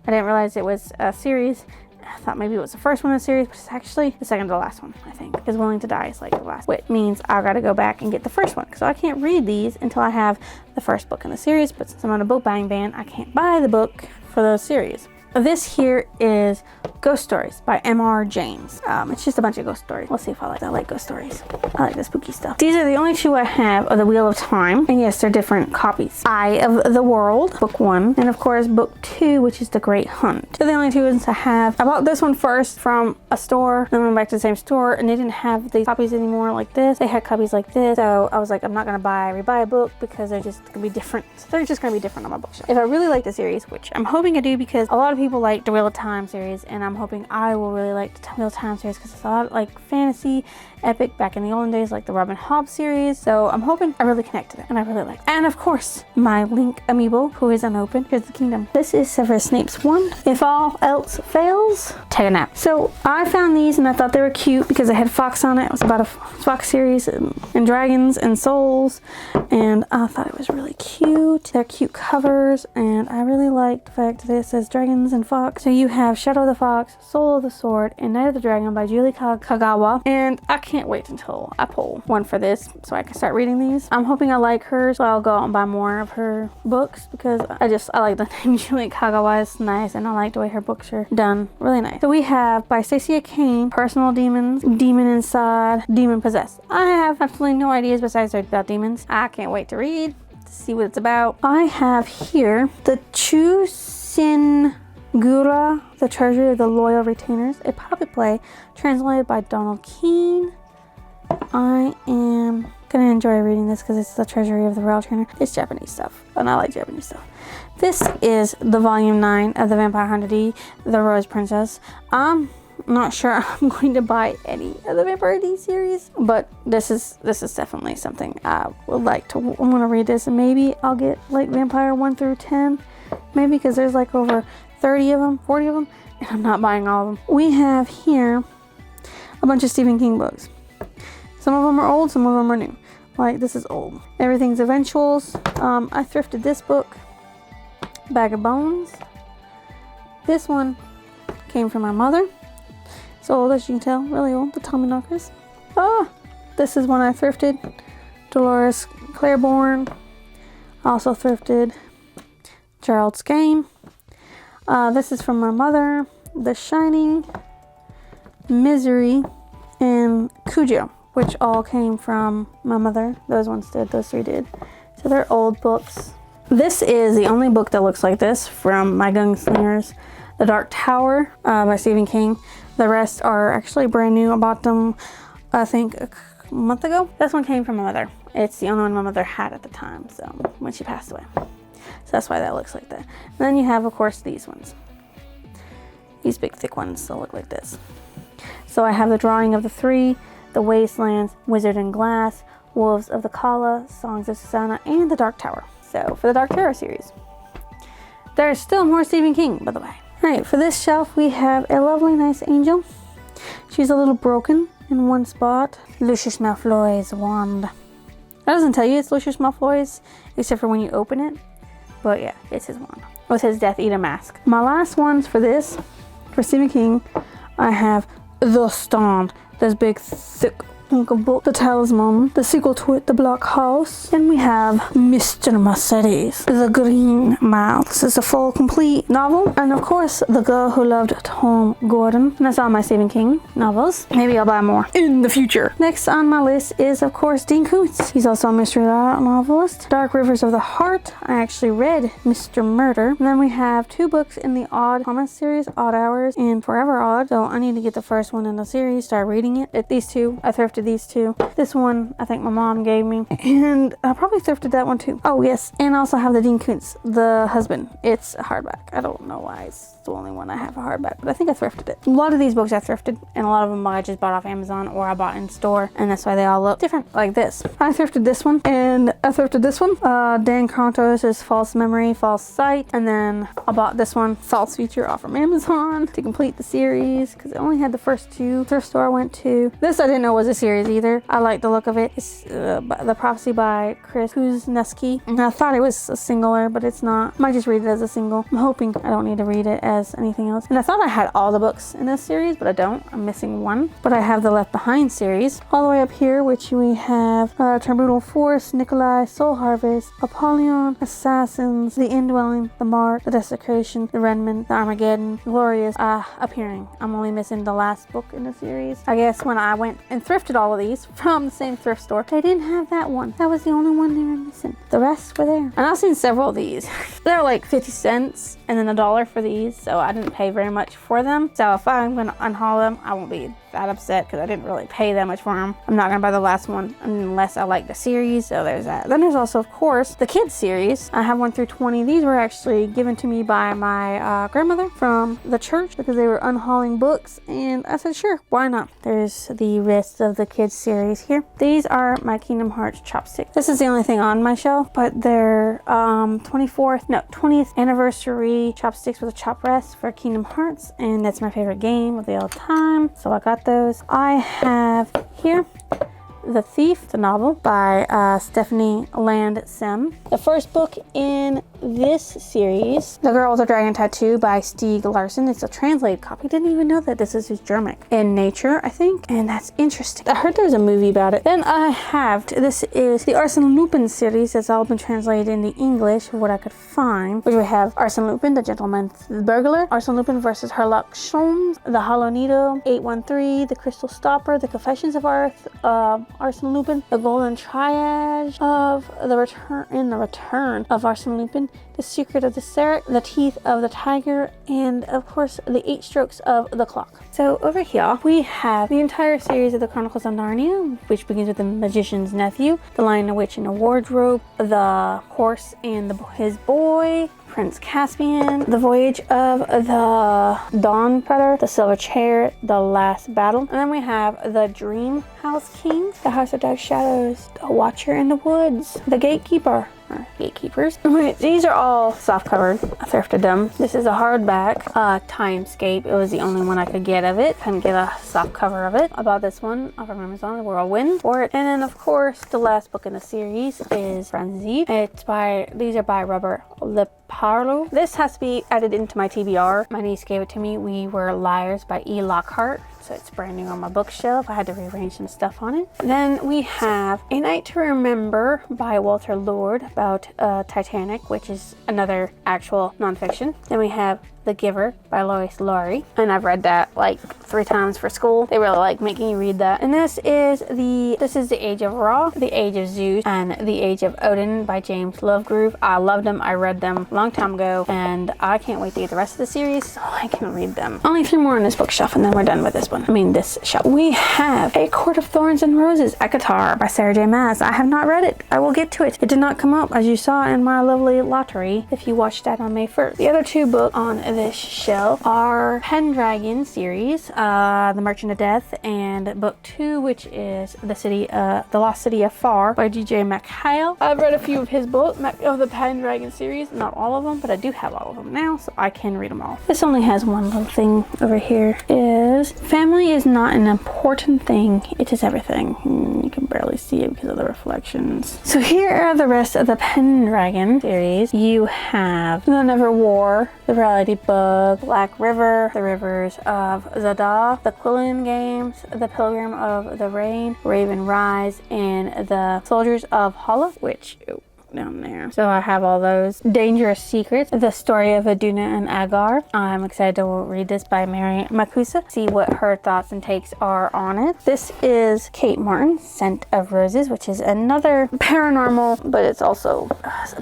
I didn't realize it was a series. I thought maybe it was the first one in the series, but it's actually the second to the last one, I think. Because Willing to Die is like the last, which means I gotta go back and get the first one. So I can't read these until I have the first book in the series, but since I'm on a book buying ban, I can't buy the book for those series. This here is Ghost Stories by M.R. James. It's just a bunch of ghost stories. We'll see if I like ghost stories. I like the spooky stuff. These are the only 2 I have of The Wheel of Time. And yes, they're different copies. Eye of the World, book 1. And of course, book 2, which is The Great Hunt. They're the only 2 ones I have. I bought this one first from a store. Then went back to the same store, and they didn't have these copies anymore like this. They had copies like this. So I was like, I'm not going to rebuy a book because they're just going to be different. So they're just going to be different on my bookshelf. If I really like the series, which I'm hoping I do, because a lot of people like the Wheel of Time series, and I'm hoping I will really like the Wheel of Time series because it's a lot like fantasy, epic back in the olden days, like the Robin Hobb series. So I'm hoping I really connect to that, and I really like it. And of course, my Link amiibo, who is unopened. Here's the Kingdom. This is Severus Snape's one. If all else fails, take a nap. So I found these and I thought they were cute because they had Fox on it. It was about a Fox series and dragons and souls, and I thought it was really cute. They're cute covers, and I really like the fact that it says dragons and Fox. So you have Shadow of the Fox, Soul of the Sword, and Night of the Dragon by Julie Kagawa. And I can't wait until I pull one for this so I can start reading these. I'm hoping I like her, so I'll go out and buy more of her books because I like the name Julie Kagawa. Is nice, and I like the way her books are done. Really nice. So we have by Stacey Kane, Personal Demons, Demon Inside, Demon Possessed. I have absolutely no ideas besides they're about demons. I can't wait to read, to see what it's about. I have here the Chusin Gura, The Treasury of the Loyal Retainers, a puppet play translated by Donald Keene. I am gonna enjoy reading this because it's the Treasury of the Royal Trainer. It's Japanese stuff, and I like Japanese stuff. This is the volume 9 of the Vampire Hunter D, The Rose Princess. I'm not sure I'm going to buy any of the Vampire D series, but this is definitely something I would like to. I want to read this, and maybe I'll get like Vampire 1 through 10, maybe, because there's like over 30 of them, 40 of them, and I'm not buying all of them. We have here a bunch of Stephen King books. Some of them are old, some of them are new. Like this is old. Everything's Eventuals. I thrifted this book, Bag of Bones. This one came from my mother. It's old, as you can tell, really old. The Tommyknockers. This is one I thrifted. Dolores Claiborne. Also thrifted Gerald's Game. This is from my mother. The Shining, Misery, and Cujo, which all came from my mother. Those ones did, those 3 did. So they're old books. This is the only book that looks like this from my Gunslingers, The Dark Tower by Stephen King. The rest are actually brand new. I bought them, I think, a month ago. This one came from my mother. It's the only one my mother had at the time, so when she passed away. So that's why that looks like that. And then you have, of course, these ones. These big, thick ones that look like this. So I have the drawing of the 3, The Wastelands, Wizard and Glass, Wolves of the Kala, Songs of Susanna, and The Dark Tower. So for the Dark Tower series. There's still more Stephen King, by the way. Alright, for this shelf we have a lovely, nice angel. She's a little broken in one spot. Lucius Malfoy's wand. That doesn't tell you it's Lucius Malfoy's, except for when you open it. But yeah, it's his wand. With his Death Eater mask. My last ones for this, for Stephen King, I have The Stand. This big, thick book, The Talisman, the sequel to it, The Black House. Then we have Mr. Mercedes, The Green Mile. This is a full, complete novel. And of course, The Girl Who Loved Tom Gordon. And that's all my Stephen King novels. Maybe I'll buy more in the future. Next on my list is, of course, Dean Koontz. He's also a mystery novelist. Dark Rivers of the Heart. I actually read Mr. Murder. And then we have 2 books in the Odd Comics series, Odd Hours and Forever Odd. So I need to get the first one in the series, start reading it. These 2, I thrifted these 2. This one I think my mom gave me, and I probably thrifted that one too. Oh yes, and I also have the Dean Koontz, The Husband. It's a hardback. I don't know why it's the only one I have a hardback, but I think I thrifted it. A lot of these books I thrifted, and a lot of them I just bought off Amazon or I bought in store, and that's why they all look different like this. I thrifted this one, and I thrifted this one. Dan Contos' False Memory, False Sight, and then I bought this one, False Future, off from Amazon to complete the series, because it only had the first 2 thrift store I went to. This I didn't know was a series either. I like the look of it. It's The Prophecy by Chris Kuzneski. And I thought it was a singler, but it's not. I might just read it as a single. I'm hoping I don't need to read it as anything else. And I thought I had all the books in this series, but I don't. I'm missing one. But I have the Left Behind series. All the way up here, which we have Tribunal Force, Nikolai, Soul Harvest, Apollyon, Assassins, The Indwelling, The Mark, The Desecration, The Redmond, The Armageddon, Glorious, Appearing. I'm only missing the last book in the series. I guess when I went and thrifted all of these from the same thrift store, they didn't have that one. That was the only one they were missing. The rest were there. And I've seen several of these. They're like 50 cents and then $1 for these, so I didn't pay very much for them. So if I'm gonna unhaul them, I won't be that upset because I didn't really pay that much for them. I'm not gonna buy the last one unless I like the series, so there's that. Then there's also, of course, the kids series. I have 1 through 20. These were actually given to me by my grandmother from the church because they were unhauling books, and I said, sure, why not? There's the rest of the kids series here. These are my Kingdom Hearts chopsticks. This is the only thing on my shelf, but they're 20th anniversary chopsticks with a chop rest for Kingdom Hearts, and that's my favorite game of the all time, so I got those. I have here The Thief, the novel by Stephanie Land Sim. The first book in this series, The Girl with the Dragon Tattoo by Stieg Larsson. It's a translated copy. Didn't even know that this is his German. In Nature, I think, and that's interesting. I heard there's a movie about it. Then I have, this is the Arsene Lupin series. That's all been translated into English, what I could find. Which we have Arsene Lupin, the Gentleman Burglar, Arsene Lupin versus Herlock Sholmes, The Hollow Needle, 813, The Crystal Stopper, The Confessions of Arsene Lupin, The Golden Triad of the Return of Arsene Lupin, The Secret of the Seraph, The Teeth of the Tiger, and of course the 8 Strokes of the Clock. So over here we have the entire series of the Chronicles of Narnia, which begins with The Magician's Nephew, The Lion, the Witch, and the Wardrobe, The Horse and his Boy, Prince Caspian, The Voyage of the Dawn Treader, The Silver Chariot, The Last Battle. And then we have The Dream House King, The House of Dark Shadows, The Watcher in the Woods, The Gatekeeper, or Gatekeepers. These are all soft covered. I thrifted them. This is a hardback, Timescape. It was the only one I could get of it. Couldn't get a soft cover of it. I bought this one off of Amazon, The Whirlwind, for it. And then of course the last book in the series is Frenzy. These are by Robert Leparlo. This has to be added into my TBR. My niece gave it to me. We Were Liars by E. Lockhart. So it's brand new on my bookshelf. I had to rearrange some stuff on it. Then we have A Night to Remember by Walter Lord about Titanic, which is another actual nonfiction. Then we have The Giver by Lois Lowry, and I've read that like 3 times for school. They really like making you read that. And this is The Age of Ra, The Age of Zeus, and The Age of Odin by James Lovegrove. I loved them. I read them a long time ago, and I can't wait to get the rest of the series so I can read them. Only 3 more on this bookshelf, and then we're done with this book. one. I mean, this shelf. We have A Court of Thorns and Roses, Ekatar by Sarah J. Maas. I have not read it. I will get to it. It did not come up, as you saw in my lovely lottery, if you watched that on May 1st. The other two books on this shelf are Pendragon series, The Merchant of Death, and book 2, which is The Lost City of Far by DJ McHale. I've read a few of his books of the Pendragon series, not all of them, but I do have all of them now, so I can read them all. This only has one little thing over here, is family is not an important thing, it is everything. You can barely see it because of the reflections. So here are the rest of the Pendragon series. You have The Never War, The Reality Bug, Black River, The Rivers of Zada, The Quillian Games, The Pilgrim of the Rain, Raven Rise, and The Soldiers of Hala, which down there. So I have all those. Dangerous Secrets, The Story of Aduna and Agar. I'm excited to read this by Mary Makusa, see what her thoughts and takes are on it. This is Kate Martin, Scent of Roses, which is another paranormal, but it's also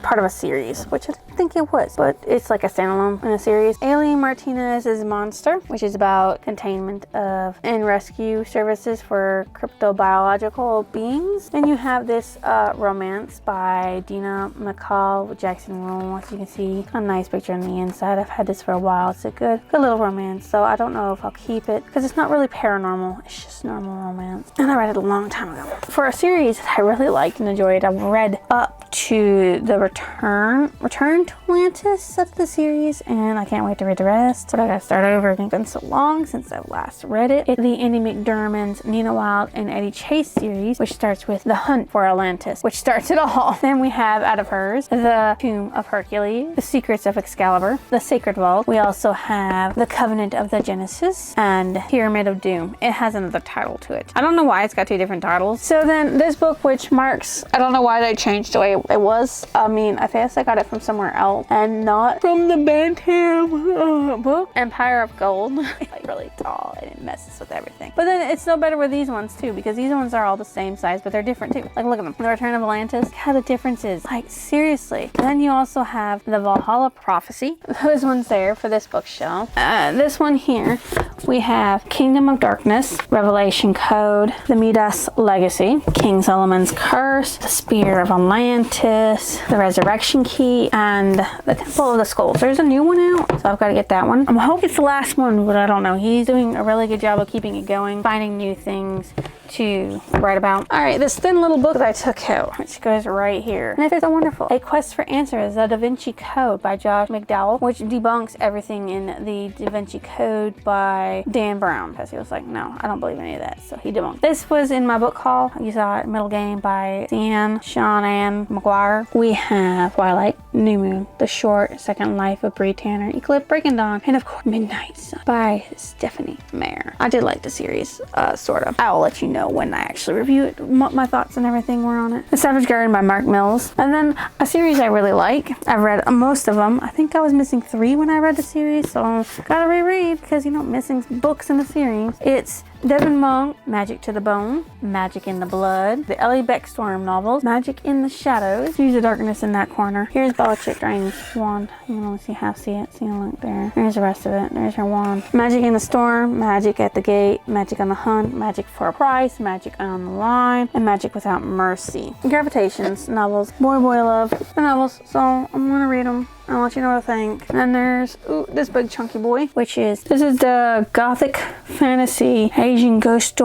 part of a series, which I think it was, but it's like a standalone in a series. Aileen Martinez's Monster, which is about containment of and rescue services for cryptobiological beings. And you have this romance by Dina McCall with Jackson Roll. As you can see, a nice picture on the inside. I've had this for a while. It's a good little romance. So I don't know if I'll keep it because it's not really paranormal. It's just normal romance. And I read it a long time ago. For a series that I really liked and enjoyed, I've read up to the Return to Atlantis of the series, and I can't wait to read the rest. But I gotta start over again. It's been so long since I've last read it. It's the Andy McDermott's Nina Wilde and Eddie Chase series, which starts with The Hunt for Atlantis, which starts it all. Then we have out of hers The Tomb of Hercules, The Secrets of Excalibur, The Sacred Vault. We also have The Covenant of the Genesis and Pyramid of Doom. It has another title to it. I don't know why it's got two different titles. So then this book, which marks, I don't know why they changed the way it was. I mean, I guess I got it from somewhere else and not from the Bantam book. Empire of Gold. It's like really tall and it messes with everything. But then it's no better with these ones too, because these ones are all the same size, but they're different too. Like look at them. The Return of Atlantis. How the difference is. Like seriously. Then you also have the Valhalla Prophecy. Those ones there for this bookshelf. This one here, we have Kingdom of Darkness, Revelation Code, The Midas Legacy, King Solomon's Curse, The Spear of Atlantis, The Resurrection Key, and The Temple of the Skulls. There's a new one out, so I've got to get that one. I'm hoping it's the last one, but I don't know. He's doing a really good job of keeping it going, finding new things to write about. All right, this thin little book that I took out, which goes right here. And it is so wonderful. A Quest for Answers, The Da Vinci Code by Josh McDowell, which debunks everything in the Da Vinci Code by Dan Brown. Because he was like, no, I don't believe any of that. So he debunked. This was in my book haul. You saw it, Middle Game by Sean Ann McGuire. We have Twilight, New Moon, The Short Second Life of Bree Tanner, Eclipse, Breaking Dawn, and of course Midnight Sun by Stephanie Meyer. I did like the series, sort of. I will let you know when I actually review it, what my thoughts and everything were on it. The Savage Garden by Mark Mills. And then a series I really like. I've read most of them. I think I was missing 3 when I read the series, so gotta reread because, you know, missing books in the series. It's Devin Monk, Magic to the Bone, Magic in the Blood, the Ellie Beckstorm novels, Magic in the Shadows, Use the Darkness in That Corner. Here's Belichick Dragon's wand. You can only see it. See, look there. There's the rest of it. There's her wand. Magic in the Storm, Magic at the Gate, Magic on the Hunt, Magic for a Price, Magic on the Line, and Magic Without Mercy. Gravitations novels, Boy Love, the novels. So I'm gonna read them. I'll let you know what I think. And then there's this big chunky boy, this is the Gothic Fantasy Asian Ghost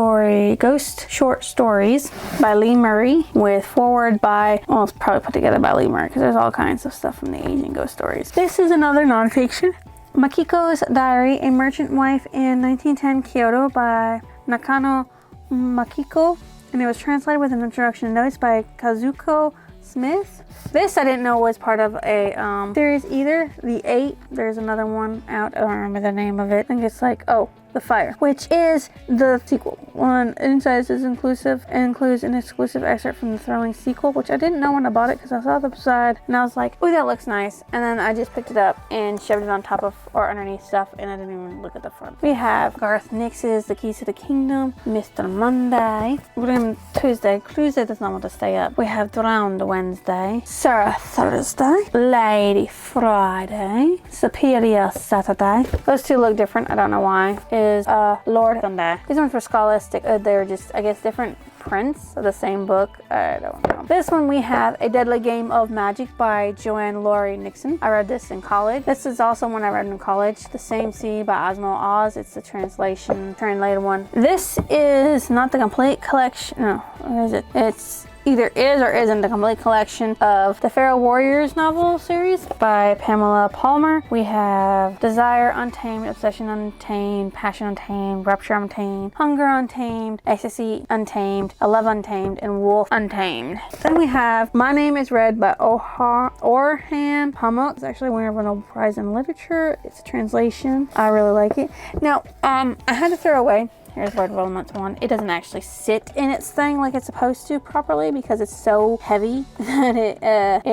Short Stories by Lee Murray, with foreword by, well, it's probably put together by Lee Murray because there's all kinds of stuff from the Asian Ghost Stories. This is another nonfiction. Makiko's Diary, A Merchant Wife in 1910 Kyoto by Nakano Makiko, and it was translated with an introduction and notes by Kazuko Smith. This I didn't know was part of a series either. The 8, there's another one out. I don't remember the name of it. I think it's like, The Fire, which is the sequel. One inside is inclusive and includes an exclusive excerpt from the thrilling sequel, which I didn't know when I bought it because I saw the side and I was like, oh, that looks nice. And then I just picked it up and shoved it on top of or underneath stuff, and I didn't even look at the front. We have Garth Nix's The Keys to the Kingdom, Mr. Monday, Grim Tuesday. Tuesday does not want to stay up. We have Drowned Wednesday, Sarah Thursday, Lady Friday, Superior Saturday. Those two look different. I don't know why. is Lord Sunday. These ones were scholastic. They're just, I guess, different prints of the same book. I don't know. This one we have A Deadly Game of Magic by Joanne Laurie Nixon. I read this in college. This is also one I read in college. The Same Sea by Osmo Oz. It's the translated one. This is not the complete collection. No, where is it? It's either is or isn't the complete collection of the Pharaoh Warriors novel series by Pamela Palmer. We have Desire Untamed, Obsession Untamed, Passion Untamed, Rupture Untamed, Hunger Untamed, Ecstasy Untamed, A Love Untamed, and Wolf Untamed. Then we have My Name is Red by Orhan Pamuk. It's actually winner of a Nobel Prize in Literature. It's a translation. I really like it. Now, I had to throw away. Here's Word Development 1. It doesn't actually sit in its thing like it's supposed to properly because it's so heavy that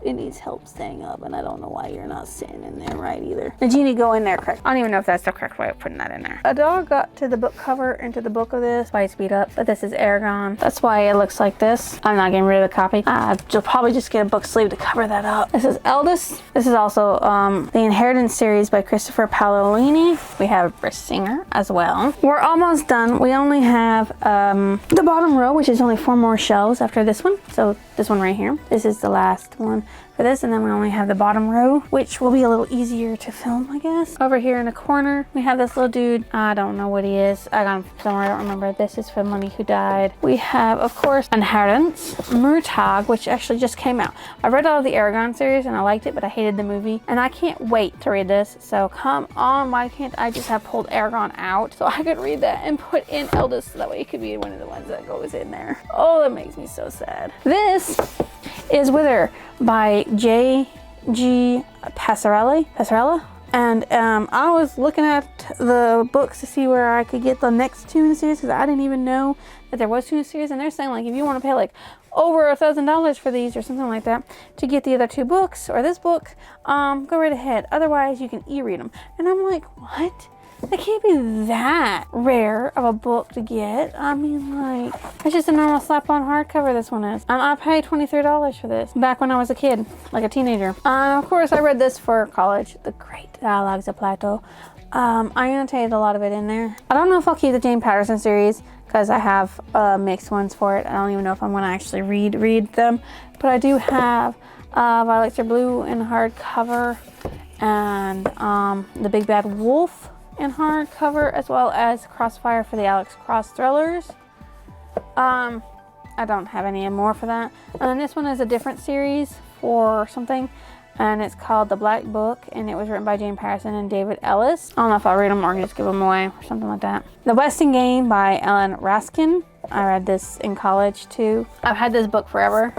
it needs help staying up, and I don't know why you're not sitting in there right either. The genie go in there correct. I don't even know if that's the correct way of putting that in there. A dog got to the book cover into the book of this by speed up, but this is Aragon. That's why it looks like this. I'm not getting rid of the copy. You'll probably just get a book sleeve to cover that up. This is Eldest. This is also the Inheritance series by Christopher Paolini. We have Briss Singer as well. We're almost done. We only have the bottom row, which is only 4 more shelves after this one. So this one right here. This is the last one for this, and then we only have the bottom row, which will be a little easier to film, I guess. Over here in the corner, we have this little dude. I don't know what he is. I got him somewhere, I don't remember. This is for Money Who Died. We have, of course, Inheritance, Murtagh, which actually just came out. I read all of the Aragon series, and I liked it, but I hated the movie, and I can't wait to read this. So come on, why can't I just have pulled Aragon out so I could read that and put in Eldest, so that way it could be one of the ones that goes in there. Oh, that makes me so sad. This is Wither by J.G. Passarella. And I was looking at the books to see where I could get the next 2 in the series, because I didn't even know that there was 2 in the series. And they're saying, like, if you want to pay like over $1,000 for these or something like that to get the other 2 books or this book, go right ahead. Otherwise, you can e-read them. And I'm like, what? That can't be that rare of a book to get. I mean, like, it's just a normal slap-on hardcover this one is. I paid $23 for this back when I was a kid, like a teenager. Of course, I read this for college, The Great Dialogues of Plato. I annotated a lot of it in there. I don't know if I'll keep the Jane Patterson series because I have mixed ones for it. I don't even know if I'm going to actually read them. But I do have Violets Are Blue in hardcover and The Big Bad Wolf in hardcover, as well as Crossfire for the Alex Cross thrillers. I don't have any more for that. And then this one is a different series for something, and it's called The Black Book, and it was written by Jane Patterson and David Ellis. I don't know if I'll read them or just give them away or something like that. The Westing Game by Ellen Raskin. I read this in college too. I've had this book forever.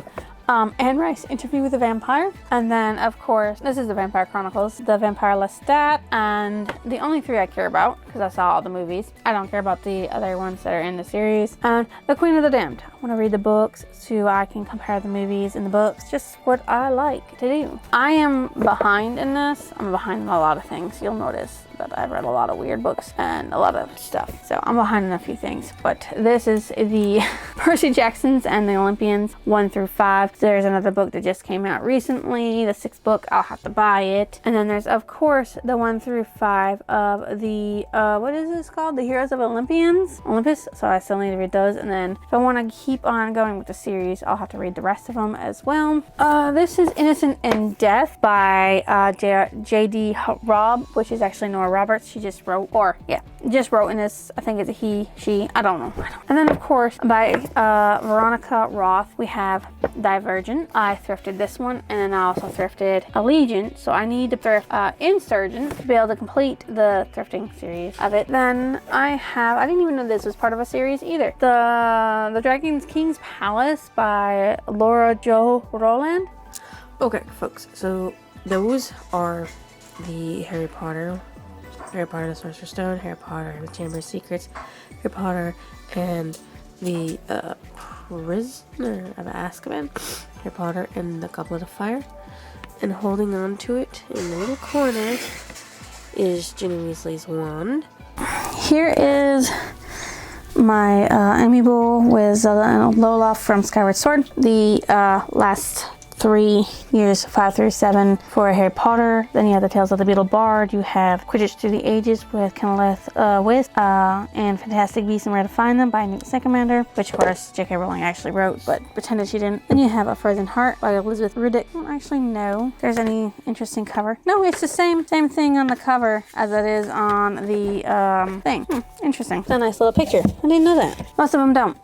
Anne Rice, Interview with a Vampire. And then, of course, this is the Vampire Chronicles, The Vampire Lestat, and the only 3 I care about, because I saw all the movies. I don't care about the other ones that are in the series. And The Queen of the Damned. I want to read the books so I can compare the movies and the books, just what I like to do. I am behind in this. I'm behind in a lot of things. You'll notice that I've read a lot of weird books and a lot of stuff. So I'm behind in a few things. But this is the Percy Jacksons and the Olympians 1 through 5. There's another book that just came out recently, the 6th book. I'll have to buy it. And then there's, of course, the 1 through 5 of the, what is this called? The Heroes of Olympus. So I still need to read those. And then if I want to keep on going with the series, I'll have to read the rest of them as well. This is Innocent in Death by J.D. Robb, which is actually Nora Roberts. She just wrote, just wrote in this. I think it's a he, she, I don't know. And then, of course, by Veronica Roth, we have Divergent. I thrifted this one, and then I also thrifted Allegiant, so I need to thrift Insurgent to be able to complete the thrifting series of it. Then I didn't even know this was part of a series either. The Dragon King's Palace by Laura Jo Roland. Okay, folks, so those are the Harry Potter and the Sorcerer's Stone, Harry Potter and the Chamber of Secrets, Harry Potter and the Prisoner of Azkaban, Harry Potter and the Goblet of Fire. And holding on to it in the little corner is Ginny Weasley's wand. Here is my amiibo with Zelda and Lola from Skyward Sword. The last 3 years 5 through 7 for Harry Potter. Then you have the Tales of the Beetle Bard. You have Quidditch Through the Ages with Kenneth Wisp, and Fantastic Beasts and Where to Find Them by Newt Scamander, which of course J.K. Rowling actually wrote, but pretended she didn't. Then you have A Frozen Heart by Elizabeth Riddick. I don't actually know if there's any interesting cover. No, it's the same thing on the cover as it is on the thing. Interesting. It's a nice little picture. I didn't know that. Most of them don't.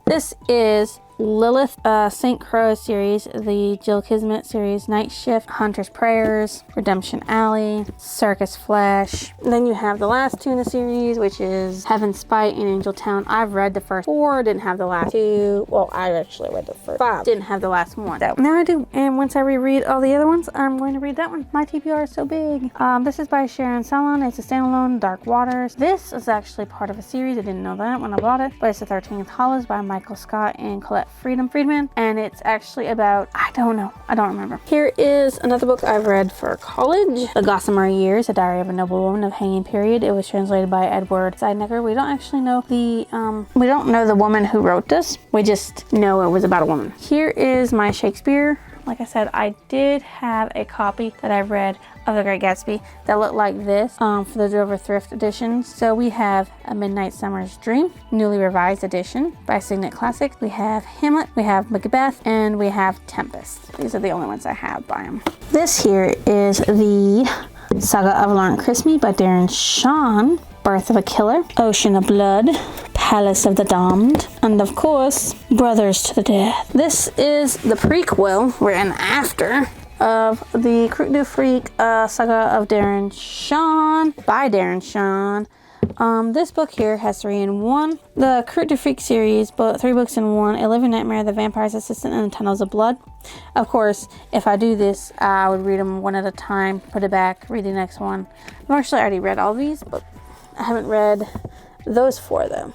This is Lilith St. Crow series, the Jill Kismet series, Night Shift, Hunter's Prayers, Redemption Alley, Circus Flash. Then you have the last 2 in the series, which is Heaven's Spite and Angel Town. I've read the first 4, didn't have the last 2. Well, I actually read the first 5, didn't have the last 1. So now I do. And once I reread all the other ones, I'm going to read that one. My TBR is so big. This is by Sharon Salon. It's a standalone, Dark Waters. This is actually part of a series. I didn't know that when I bought it, but it's the 13th Hollows by Michael Scott and Colette Friedman, and it's actually about, I don't remember. Here is another book I've read for college, The Gossamer Years, A Diary of a Noble Woman of Hanging Period. It was translated by Edward Seidecker. We don't actually know we don't know the woman who wrote this. We just know it was about a woman. Here is my Shakespeare. Like I said, I did have a copy that I read of The Great Gatsby that looked like this for the Dover Thrift editions. So we have A Midnight Summer's Dream, newly revised edition by Signet Classic. We have Hamlet, we have Macbeth, and we have Tempest. These are the only ones I have by him. This here is the Saga of Laurent Crispy by Darren Shan, Birth of a Killer, Ocean of Blood, Palace of the Damned, and of course, Brothers to the Death. This is the prequel, written after, of the Croûte du Freak saga of Darren Shan, by Darren Shan. This book here has 3 in 1. The Croûte du Freak series, but 3 books in 1, A Living Nightmare, The Vampire's Assistant, and The Tunnels of Blood. Of course, if I do this, I would read them one at a time, put it back, read the next one. I've actually already read all these, but I haven't read those 4 though.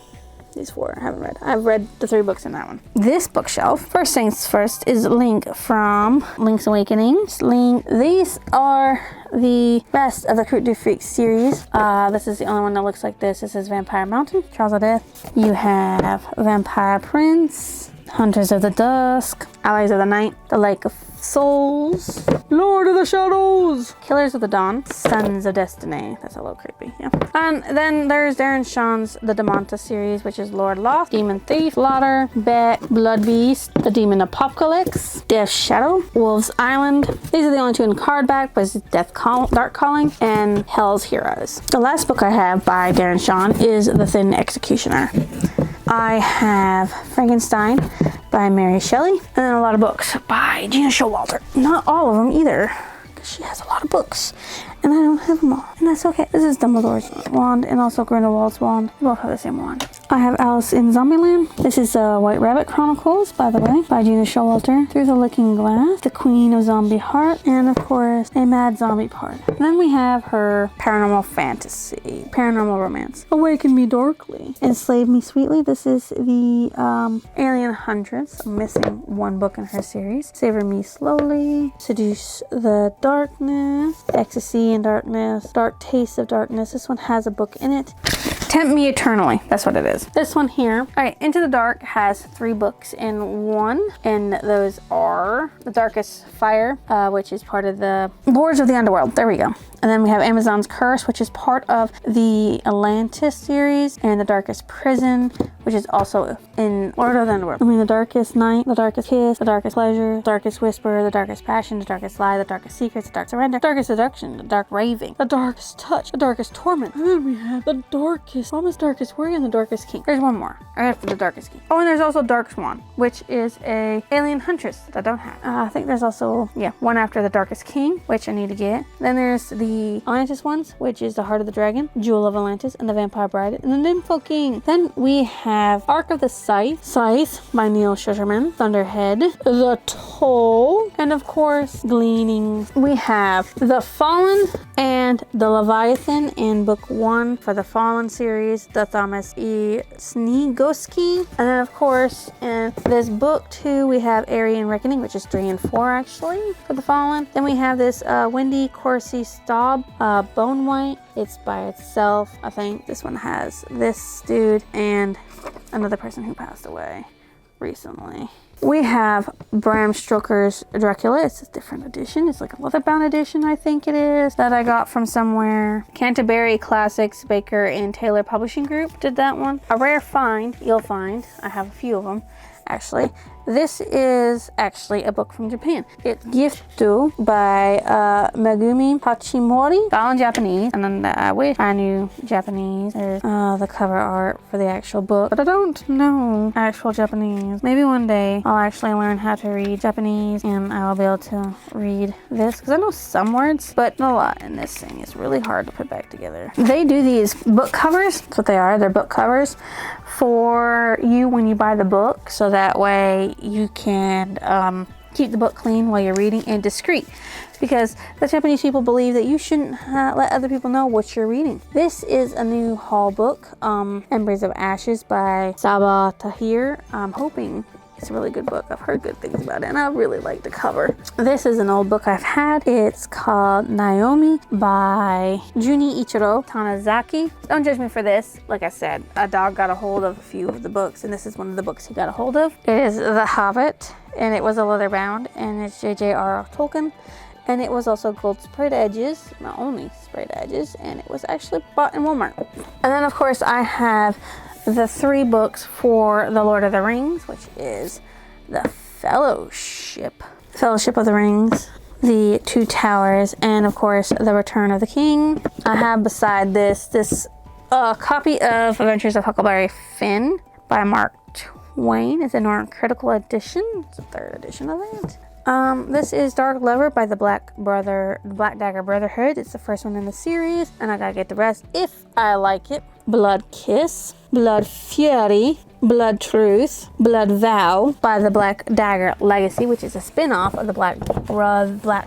These 4 I haven't read. I've read the 3 books in that one. This bookshelf, first things first, is Link from Link's Awakenings. These are the rest of the Croûte du Freak series. This is the only one that looks like this. This is Vampire Mountain, Trials of Death. You have Vampire Prince, Hunters of the Dusk, Allies of the Night, The Lake of Souls, Lord of the Shadows, Killers of the Dawn, Sons of Destiny. That's a little creepy, yeah. And then there's Darren Shan's The Demanta series, which is Lord Loth, Demon Thief, Slaughter, Beck, Blood Beast, The Demon Apocalypse, Death Shadow, Wolf's Island. These are the only 2 in hardback, but it's Dark Calling, and Hell's Heroes. The last book I have by Darren Shan is The Thin Executioner. I have Frankenstein by Mary Shelley, and then a lot of books by Gina Showalter. Not all of them either, because she has a lot of books, and I don't have them all, and that's okay. This is Dumbledore's wand, and also Grindelwald's wand. They both have the same wand. I have Alice in Zombieland. This is White Rabbit Chronicles, by the way, by Gina Showalter. Through the Looking Glass, The Queen of Zombie Heart, and of course, A Mad Zombie Part. And then we have her paranormal fantasy, paranormal romance. Awaken Me Darkly, Enslave Me Sweetly. This is the Alien Huntress. I'm missing 1 book in her series. Savor Me Slowly, Seduce the Darkness, Ecstasy in Darkness, Dark Taste of Darkness. This one has a book in it. Tempt Me Eternally. That's what it is. This one here. All right, Into the Dark has 3 books in 1, and those are The Darkest Fire, which is part of the Lords of the Underworld. There we go. And then we have Amazon's Curse, which is part of the Atlantis series, and The Darkest Prison, which is also in Lord of the Underworld. I mean, The Darkest Night, The Darkest Kiss, The Darkest Pleasure, The Darkest Whisper, The Darkest Passion, The Darkest Lie, The Darkest Secrets, The Dark Surrender, The Darkest Seduction, The Dark Raving, The Darkest Touch, The Darkest Torment. And then we have The Darkest, almost Darkest Warrior, and The Darkest King. There's one more. Right after The Darkest King. Oh, and there's also Dark Swan, which is a Alien Huntress that I don't have. I think there's also, one after The Darkest King, which I need to get. Then there's the Atlantis ones, which is The Heart of the Dragon, Jewel of Atlantis, and The Vampire Bride, and the Nympho King. Then we have Ark of the Scythe by Neil Shusterman, Thunderhead, The Toll, and of course, Gleanings. We have The Fallen and The Leviathan in book 1 for the Fallen series, the Thomas E. Sniegoski. And then of course, in this book 2, we have Aryan Reckoning, which is 3 and 4 actually, for the Fallen. Then we have this Wendy Corsi Staub, Bone White. It's by itself, I think. This one has this dude and another person who passed away. recently. We have Bram Stoker's Dracula. It's a different edition. It's like a leather-bound edition, I think it is, that I got from somewhere. Canterbury Classics Baker and Taylor Publishing Group did that one. A rare find, you'll find. I have a few of them, actually. This is actually a book from Japan. It's Giftu by Megumi Hachimori. It's all in Japanese, and then I wish I knew Japanese. There's the cover art for the actual book, but I don't know actual Japanese. Maybe one day I'll actually learn how to read Japanese, and I will be able to read this, because I know some words, but not a lot in this thing. It's really hard to put back together. They do these book covers. That's what they are. They're book covers for you when you buy the book, so that way you can keep the book clean while you're reading and discreet, because the Japanese people believe that you shouldn't let other people know what you're reading. This is a new haul book, Embers of Ashes by Saba Tahir. I'm hoping it's a really good book. I've heard good things about it, and I really like the cover. This is an old book I've had. It's called Naomi by Juni Ichiro Tanizaki. Don't judge me for this. Like I said, a dog got a hold of a few of the books, and this is one of the books he got a hold of. It is The Hobbit, and it was a leather bound, and it's J.J.R. Tolkien. And it was also gold sprayed edges, not only sprayed edges, and it was actually bought in Walmart. And then, of course, I have the 3 books for The Lord of the Rings, which is the Fellowship of the Rings, the Two Towers, and of course The Return of the King. I have beside this copy of Adventures of Huckleberry Finn by Mark Twain. It's a non-critical edition. It's the 3rd edition of it. This is Dark Lover by the Black Dagger Brotherhood. It's the first one in the series, and I gotta get the rest if I like it. Blood Kiss, Blood Fury, Blood Truth, Blood Vow by the Black Dagger Legacy, which is a spin-off of the Black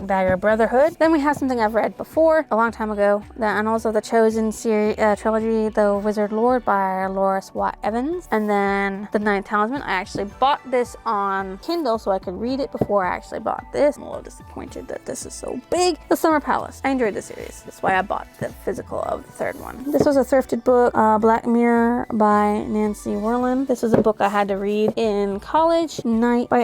Dagger Brotherhood. Then we have something I've read before, a long time ago, and also the Chosen series, trilogy, The Wizard Lord by Laura Swat Evans. And then The Ninth Talisman. I actually bought this on Kindle so I could read it before I actually bought this. I'm a little disappointed that this is so big. The Summer Palace. I enjoyed the series. That's why I bought the physical of the 3rd one. This was a thrifted book, Black Mirror by Nancy Werlin. This was a book I had to read in college. Night by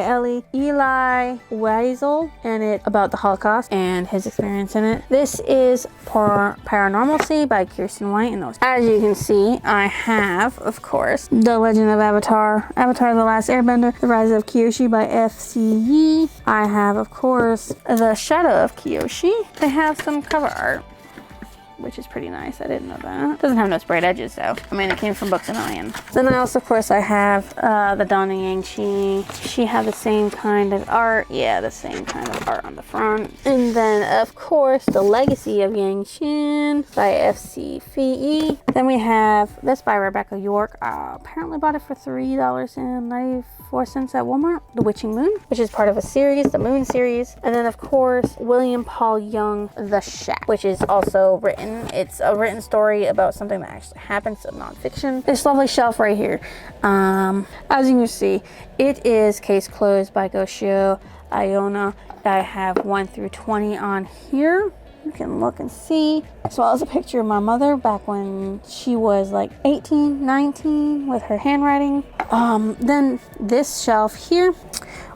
Eli Wiesel, and it about the Holocaust and his experience in it. This is Paranormalcy by Kirsten White. And as you can see, I have, of course, The Legend of Avatar, Avatar: The Last Airbender, The Rise of Kyoshi by F.C. Yee. I have, of course, The Shadow of Kyoshi. They have some cover art, which is pretty nice. I didn't know that. Doesn't have no sprayed edges, though. I mean, it came from Books A Million. Then I also, of course, I have the Donna Yang-Chi. She had the same kind of art. Yeah, the same kind of art on the front. And then, of course, The Legacy of Yang Chin by F.C. Fee. Then we have this by Rebecca York. Apparently bought it for $3.94 at Walmart. The Witching Moon, which is part of a series, the Moon series. And then, of course, William Paul Young, The Shack, which is also written. It's a written story about something that actually happened, so nonfiction. This lovely shelf right here. As you can see, it is Case Closed by Goshio Iona. I have 1 through 20 on here. You can look and see, as well as a picture of my mother back when she was like 18, 19 with her handwriting. Then this shelf here,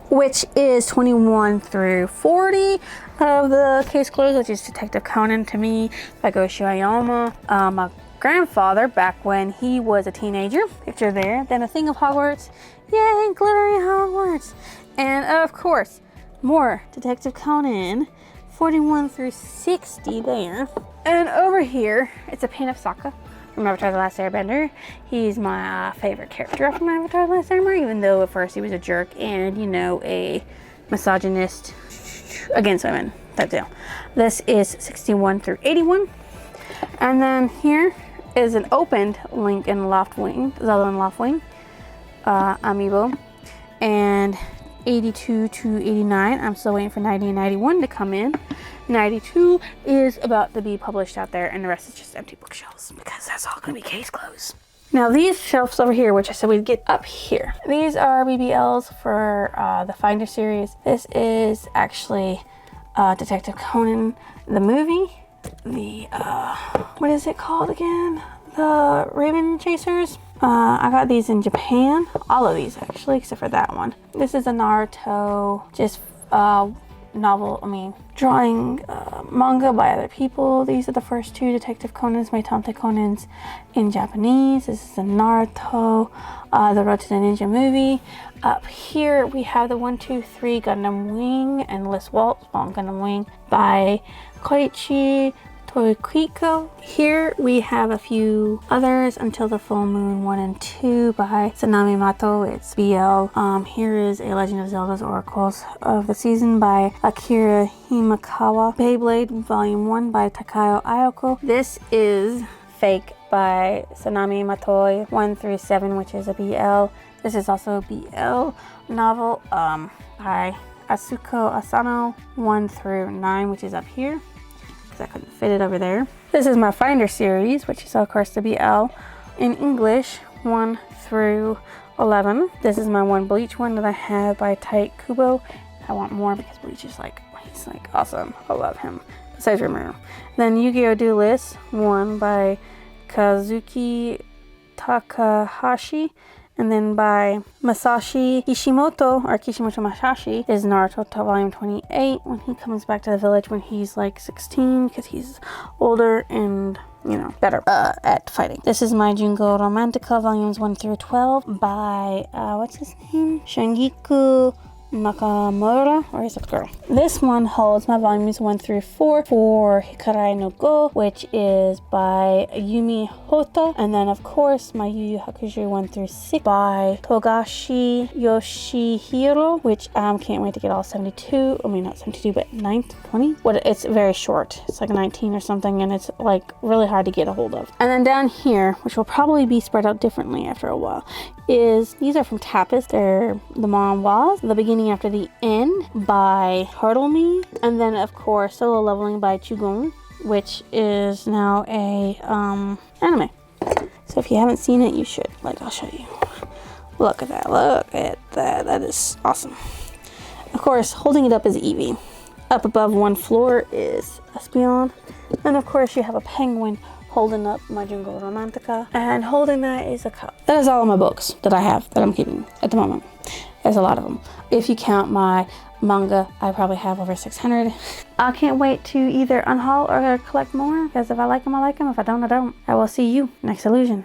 which is 21 through 40 of the Case Closed, which is Detective Conan to me by Goshio Aoyama. My grandfather back when he was a teenager, picture there. Then A Thing of Hogwarts, yay, glittery Hogwarts. And of course, more Detective Conan, 41 through 60 there. And over here, it's a Pain of Sokka from Avatar: The Last Airbender. He's my favorite character from Avatar: The Last Airbender, even though at first he was a jerk and, you know, a misogynist against women type deal. This is 61 through 81. And then here is an opened Link in Loftwing, Zelda in Loftwing amiibo. And 82 to 89, I'm still waiting for 90 and 91 to come in. 92 is about to be published out there, and the rest is just empty bookshelves because that's all going to be Case Closed. Now these shelves over here, which I said we'd get up here, these are BBLs for the Finder series. This is actually Detective Conan, the movie. The, what is it called again? The Raven Chasers. I got these in Japan. All of these actually, except for that one. This is a Naruto, just drawing manga by other people. These are the first two Detective Conans, Meitante Conans in Japanese. This is a Naruto, the Road to the Ninja movie. Up here we have the 1, 2, 3 Gundam Wing and Liz Waltz on Gundam Wing by Koichi Toyuko. Here we have a few others, Until the Full Moon 1 and 2 by Sanami Mato. It's BL. Here is A Legend of Zelda's Oracles of the Season by Akira Himakawa. Beyblade Volume 1 by Takayo Ayoko. This is Fake by Sanami Matoi 1 through 7, which is a BL. This is also a BL novel by Asuko Asano 1 through 9, which is up here. I couldn't fit it over there. This is my Finder series, which is of course the BL in English 1 through 11. This is my one Bleach one that I have by Tite Kubo. I want more because Bleach is he's awesome. I love him. Besides Rimuru. Then Yu-Gi-Oh! Duelist 1 by Kazuki Takahashi. And then by Masashi Kishimoto, or Kishimoto Masashi, is Naruto Volume 28, when he comes back to the village when he's 16, because he's older and, better at fighting. This is my Jungo Romantica Volumes 1 through 12 by, what's his name? Shingiku Nakamura, or is it girl? This one holds my volumes 1 through 4 for Hikarai no Go, which is by Yumi Hotta, and then of course my Yu Yu Hakusho 1 through 6 by Togashi Yoshihiro, which I can't wait to get all 72. I mean not 72, but 20. It's very short. It's 19 or something, and it's really hard to get a hold of. And then down here, which will probably be spread out differently after a while, these are from Tapas. They're the manhwas, The Beginning After the End by Hurdle Me, and then of course Solo Leveling by Chugon, which is now a anime. So if you haven't seen it, you should. I'll show you. Look at that. Look at that. That is awesome. Of course, holding it up is Eevee. Up above one floor is Espeon, and of course you have a penguin holding up my Jungo Romantica, and holding that is a cup. That is all of my books that I have that I'm keeping at the moment. There's a lot of them. If you count my manga, I probably have over 600. I can't wait to either unhaul or collect more, because if I like them, I like them. If I don't, I don't. I will see you next illusion.